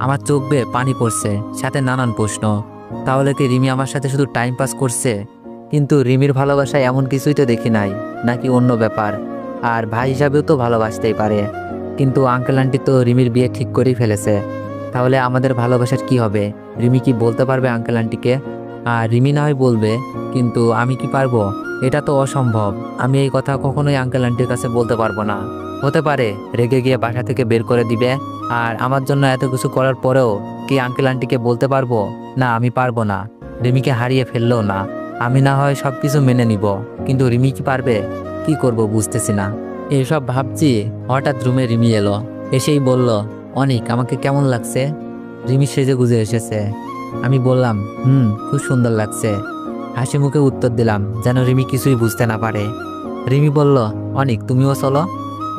আমার চোখ বেয়ে পানি পড়ছে, সাথে নানান প্রশ্ন। তাহলে কি রিমি আমার সাথে শুধু টাইম পাস করছে? কিন্তু রিমির ভালোবাসায় এমন কিছুই তো দেখি নাই, নাকি অন্য ব্যাপার? আর ভাই হিসাবেও তো ভালোবাসতেই পারে। কিন্তু আঙ্কেল আন্টি তো রিমির বিয়ে ঠিক করেই ফেলেছে। তাহলে আমাদের ভালোবাসার কি হবে? রিমি কি বলতে পারবে আঙ্কেল আন্টিকে? আর রিমি না হয় বলবে, কিন্তু আমি কি পারবো? এটা তো অসম্ভব। আমি এই কথা কখনোই আঙ্কেল আন্টির কাছে বলতে পারবো না। হতে পারে রেগে গিয়ে বাসা থেকে বের করে দিবে। আর আমার জন্য এত কিছু করার পরেও কি আঙ্কেল আন্টিকে বলতে পারবো? না, আমি পারবো না। রিমিকে হারিয়ে ফেললেও না। আমি না হয় সবকিছু মেনে নিব, কিন্তু রিমি কি পারবে? কি করব বুঝতেছি না। এইসব ভাবছি, হঠাৎ রুমে রিমি এলো। এসেই বলল, অনিক, আমাকে কেমন লাগছে? রিমি সেজে গুজে এসেছে। আমি বললাম, খুব সুন্দর লাগছে। হাসি মুখে উত্তর দিলাম, যেন রিমি কিছুই বুঝতে না পারে। রিমি বলল, অনিক, তুমিও চলো।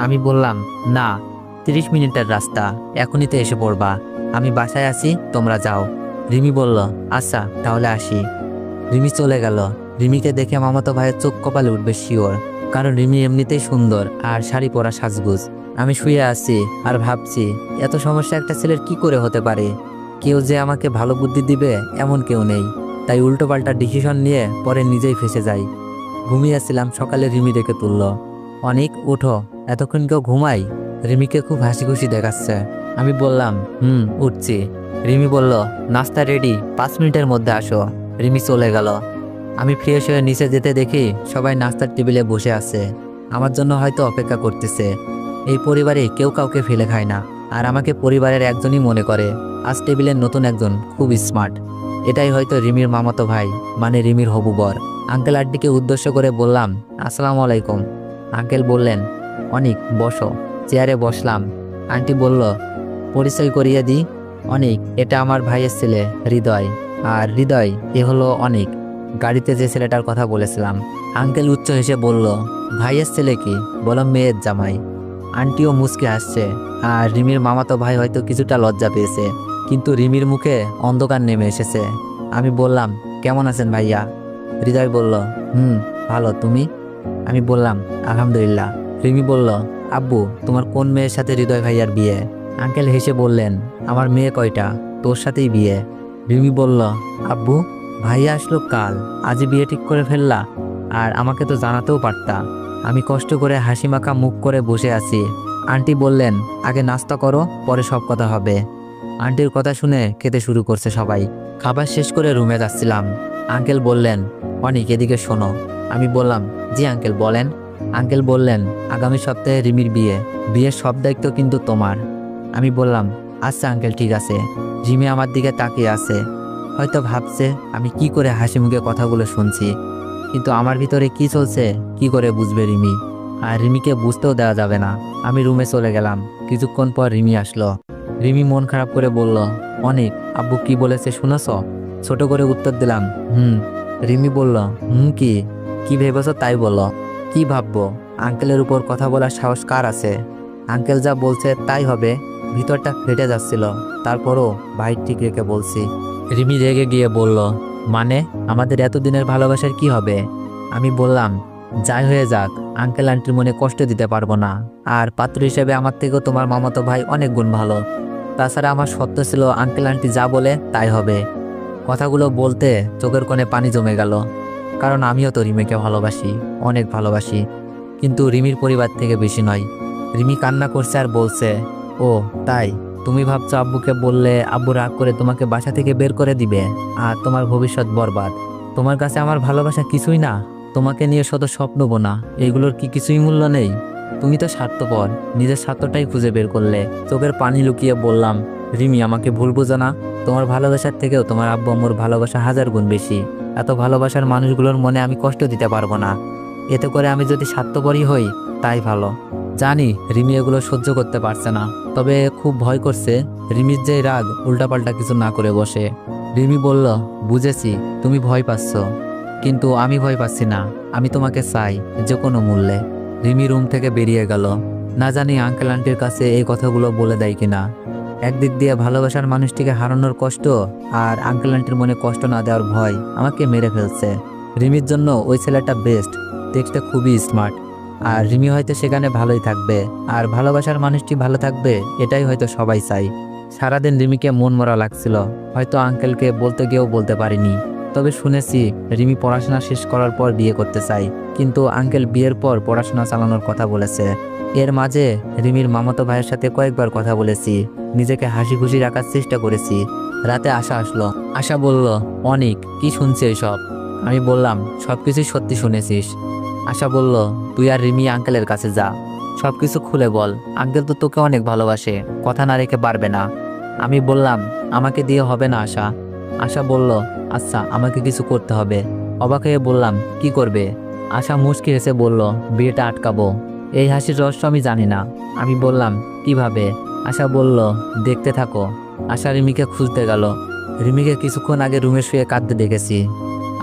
আমি বললাম, না, 30 মিনিটের রাস্তা, এখনই তো এসে পড়বা। আমি বাসায় আছি, তোমরা যাও। রিমি বলল, আচ্ছা তাহলে আসি। রিমি চলে গেল। রিমিকে দেখে মামাতো ভাইয়ের চোখ কপালে উঠবে শিওর, কারণ রিমি এমনিতেই সুন্দর আর শাড়ি পরা সাজগুজ। আমি শুয়ে আছি আর ভাবছি, এত সমস্যা একটা ছেলের কি করে হতে পারে? কেউ যে আমাকে ভালো বুদ্ধি দিবে এমন কেউ নেই। তাই উল্টোপাল্টা ডিসিশন নিয়ে পরে নিজেই ফেসে যাই। ঘুমিয়েছিলাম, সকালে রিমি ডেকে তুলল, অনিক উঠো, এতক্ষণ কেউ ঘুমাই? রিমিকে খুব হাসি খুশি দেখাচ্ছে। আমি বললাম, উঠছি। রিমি বলল, নাস্তা রেডি, 5 মিনিটের মধ্যে আসো। রিমি চলে গেল। আমি ফ্রেশ হয়ে নিচে যেতে দেখি সবাই নাস্তার টেবিলে বসে আছে। আমার জন্য হয়তো অপেক্ষা করতেছে। এই পরিবারে কেউ কাউকে ফেলে খায় না, আর আমাকে পরিবারের একজনই মনে করে। আজ টেবিলের নতুন একজন খুব স্মার্ট। এটাই হয়তো রিমির মামাতো ভাই, মানে রিমির হবু বর। আঙ্কেল আন্টিকে উদ্দেশ্য করে বললাম, আসসালামু আলাইকুম। আঙ্কেল বললেন, অনিক বসো। চেয়ারে বসলাম। আন্টি বলল, পরিচয় করিয়ে দিই, অনিক, এটা আমার ভাইয়ের ছেলে হৃদয়। আর হৃদয়, এ হলো অনিক, গাড়িতে যে ছেলেটার কথা বলেছিলাম। আঙ্কেল উচ্চ হেসে বলল, ভাইয়ের ছেলে কি? বললাম, মেয়ের জামাই। আন্টিও মুচকে হাসছে। আর রিমির মামাতো ভাই হয়তো কিছুটা লজ্জা পেয়েছে, কিন্তু রিমির মুখে অন্ধকার নেমে এসেছে। আমি বললাম, কেমন আছেন ভাইয়া? হৃদয় বলল, ভালো, তুমি? আমি বললাম, আলহামদুলিল্লাহ। রিমি বলল, আব্বু, তোমার কোন মেয়ের সাথে হৃদয় ভাইয়ার বিয়ে? আঙ্কেল হেসে বললেন, আমার মেয়ে কয়টা, তোর সাথেই বিয়ে। রিমি বলল, আব্বু, ভাইয়া আসলো কাল, আজই বিয়ে ঠিক করে ফেললা? আর আমাকে তো জানাতেও পারতা। আমি কষ্ট করে হাসি মাখা মুখ করে বসে আছি। আন্টি বললেন, আগে নাস্তা করো, পরে সব কথা হবে। আন্টির কথা শুনে খেতে শুরু করছে সবাই। খাবার শেষ করে রুমে যাচ্ছিলাম। আঙ্কেল বললেন, অনিক, এদিকে শোনো। আমি বললাম, জি আঙ্কেল, বলেন। আঙ্কেল বললেন, আগামী সপ্তাহে রিমির বিয়ে, বিয়ের সব দায়িত্ব কিন্তু তোমার। আমি বললাম, আচ্ছা আঙ্কেল, ঠিক আছে। রিমি আমার দিকে তাকিয়ে আছে, হয়তো ভাবছে আমি কি করে হাসি মুখে কথাগুলো শুনছি। কিন্তু আমার ভিতরে কি চলছে কি করে বুঝবে রিমি? আর রিমিকে বুঝতেও দেওয়া যাবে না। আমি রুমে চলে গেলাম। কিছুক্ষণ পর রিমি আসলো। রিমি মন খারাপ করে বলল, অনেক, আব্বু কি বলেছে শুনেছ? ছোট করে উত্তর দিলাম, হুম। রিমি বলল, কি? কি ভেবেছ তাই বলো। কি ভাববো? আঙ্কেলের উপর কথা বলার সাহস কার আছে? আঙ্কেল যা বলছে তাই হবে। ভিতরটা ফেটে যাচ্ছিল, তারপরও ভাই ঠিক রেখে বলছি। রিমি রেগে গিয়ে বলল, মানে আমাদের এতদিনের ভালোবাসার কি হবে? আমি বললাম, যাই হয়ে যাক, আঙ্কেল আন্টির মনে কষ্ট দিতে পারবো না। আর পাত্র হিসেবে আমার থেকেও তোমার মামাতো ভাই অনেক গুণ ভালো। তাছাড়া আমার সত্য ছিল আঙ্কেল আন্টি যা বলে তাই হবে। কথাগুলো বলতে চোখের কোণে পানি জমে গেল, কারণ আমিও তো রিমিকে ভালোবাসি, অনেক ভালোবাসি, কিন্তু রিমির পরিবার থেকে বেশি নয়। রিমি কান্না করছে আর বলছে, ও তাই? তুমি ভাবছো আব্বুকে বললে আব্বু রাগ করে তোমাকে বাসা থেকে বের করে দিবে আর তোমার ভবিষ্যৎ বরবাদ? তোমার কাছে আমার ভালোবাসা কিছুই না? তোমাকে নিয়ে শত স্বপ্ন বোনা, এগুলোর কি কিছুই মূল্য নেই? তুমি তো স্বার্থপর, নিজের স্বার্থটাই খুঁজে বের করলে। চোখের পানি লুকিয়ে বললাম, রিমি, আমাকে ভুল বোঝো না। তোমার ভালোবাসার থেকেও তোমার আব্বু আম্মুর ভালোবাসা 1000 গুণ বেশি। এত ভালোবাসার মানুষগুলোর মনে আমি কষ্ট দিতে পারবো না। এতে করে আমি যদি স্বার্থপরই হই তাই ভালো। জানি রিমি এগুলো সহ্য করতে পারছে না, তবে খুব ভয় করছে রিমির যে রাগ উল্টাপাল্টা কিছু না করে বসে। রিমি বলল, বুঝেছি তুমি ভয় পাচ্ছ, কিন্তু আমি ভয় পাচ্ছি না। আমি তোমাকে চাই, যে কোনো মূল্যে। রিমি রুম থেকে বেরিয়ে গেল। না জানি আঙ্কেল আন্টির কাছে এই কথাগুলো বলে দেয় কিনা। একদিক দিয়ে ভালোবাসার মানুষটিকে হারানোর কষ্ট, আর আঙ্কেল আন্টির মনে কষ্ট না দেওয়ার ভয় আমাকে মেরে ফেলছে। রিমির জন্য ওই ছেলেটা বেস্ট, দেখতে খুবই স্মার্ট। আর রিমি হয়তো সেখানে ভালোই থাকবে, আর ভালোবাসার মানুষটি ভালো থাকবে, এটাই হয়তো সবাই চাই। সারাদিন রিমিকে মন মরা লাগছিল, হয়তো আঙ্কেলকে বলতে গিয়েও বলতে পারিনি। তবে শুনেছি রিমি পড়াশোনা শেষ করার পর বিয়ে করতে চাই, কিন্তু আঙ্কেল বিয়ের পর পড়াশোনা চালানোর কথা বলেছে। এর মাঝে রিমির মামাতো ভাইয়ের সাথে কয়েকবার কথা বলেছি, নিজেকে হাসি খুশি রাখার চেষ্টা করেছি। রাতে আশা আসলো। আশা বলল, অনেক কি শুনছে এসব? আমি বললাম, সবকিছুই সত্যি শুনেছিস। আশা বলল, তুই আর রিমি আঙ্কেলের কাছে যা, সবকিছু খুলে বল। আঙ্কেল তো তোকে অনেক ভালোবাসে, কথা না রেখে পারবে না। আমি বললাম, আমাকে দিয়ে হবে না আশা। আশা বলল, আচ্ছা আমাকে কিছু করতে হবে। অবাক হয়ে বললাম, কি করবে? আশা মুচকি হেসে বলল, বিয়েটা আটকাবো। এই হাসির রহস্য আমি জানি না। আমি বললাম, কিভাবে? আশা বলল, দেখতে থাকো। আশা রিমিকে খুঁজতে গেল। রিমিকে কিছুক্ষণ আগে রুমে শুয়ে কাঁদতে দেখেছি।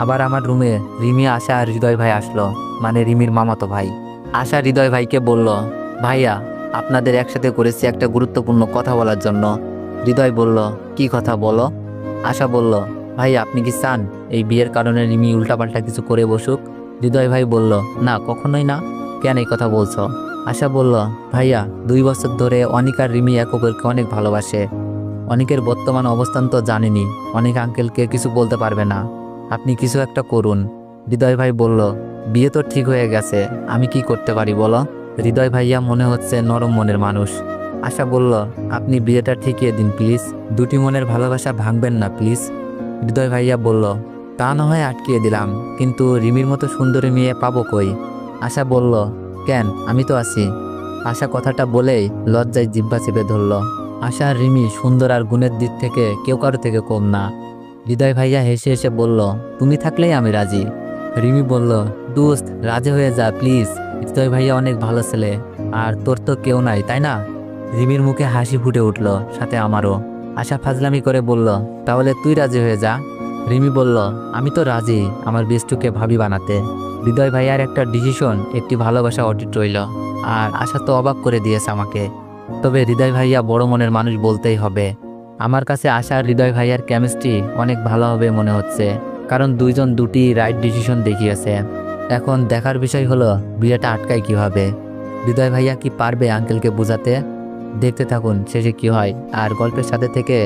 আবার আমার রুমে রিমি, আশা আর হৃদয় ভাই আসলো, মানে রিমির মামাতো ভাই। আশা হৃদয় ভাইকে বলল, ভাইয়া আপনাদের একসাথে করেছি একটা গুরুত্বপূর্ণ কথা বলার জন্য। হৃদয় বলল, কি কথা বলো? আশা বলল, ভাই আপনি কি চান এই বিয়ের কারণে রিমি উল্টাপাল্টা কিছু করে বসুক? হৃদয় ভাই বলল, না কখনোই না। কেন এই কথা বলছো? আশা বলল, ভাইয়া 2 বছর ধরে অনিক আর রিমি একে অপরকে অনেক ভালোবাসে। অনিকের বর্তমান অবস্থান তো জানেনি, অনিক আঙ্কেলকে কিছু বলতে পারবে না। আপনি কিছু একটা করুন। হৃদয় ভাই বলল, বিয়ে তো ঠিক হয়ে গেছে, আমি কি করতে পারি বলো? হৃদয় ভাইয়া মনে হচ্ছে নরম মনের মানুষ। আশা বলল, আপনি বিয়েটা ঠিকিয়ে দিন প্লিজ, দুটি মনের ভালোবাসা ভাঙবেন না প্লিজ। হৃদয় ভাইয়া বলল, তা না হয় আটকিয়ে দিলাম, কিন্তু রিমির মতো সুন্দরী মেয়ে পাবো কই? আশা বলল, কেন, আমি তো আছি। আশা কথাটা বলেই লজ্জায় জিহ্বা চেপে ধরল। আশা আর রিমি সুন্দর আর গুণের দিক থেকে কেউ কারো থেকে কম না। হৃদয় ভাইয়া হেসে হেসে বলল, তুমি থাকলেই আমি রাজি। রিমি বলল, দোস্ত রাজি হয়ে যা প্লিজ, হৃদয় ভাইয়া অনেক ভালো ছেলে, আর তোর তো কেউ নাই তাই না? রিমির মুখে হাসি ফুটে উঠল, সাথে আমারও। আশা ফাজলামি করে বলল, তাহলে তুই রাজি হয়ে যা। রিমি বলল, আমি তো রাজি আমার বেস্টুকে ভাবি বানাতে। হৃদয় ভাইয়ার একটা ডিসিশন, একটি ভালোবাসা অটুট রইল। আর আশা তো অবাক করে দিয়েছে আমাকে। তবে হৃদয় ভাইয়া বড় মনের মানুষ বলতেই হবে। আমার কাছে আশা আর হৃদয় ভাইয়ার কেমিস্ট্রি অনেক ভালো হবে মনে হচ্ছে, কারণ দুইজন দুটি রাইট ডিসিশন দেখিয়েছে। এখন দেখার বিষয় হলো বিয়েটা আটকায় কিভাবে। হৃদয় ভাইয়া কি পারবে আঙ্কেলকে বোঝাতে? দেখতে থাকুন শেষে কি হয়। আর গল্পের সাথে থেকে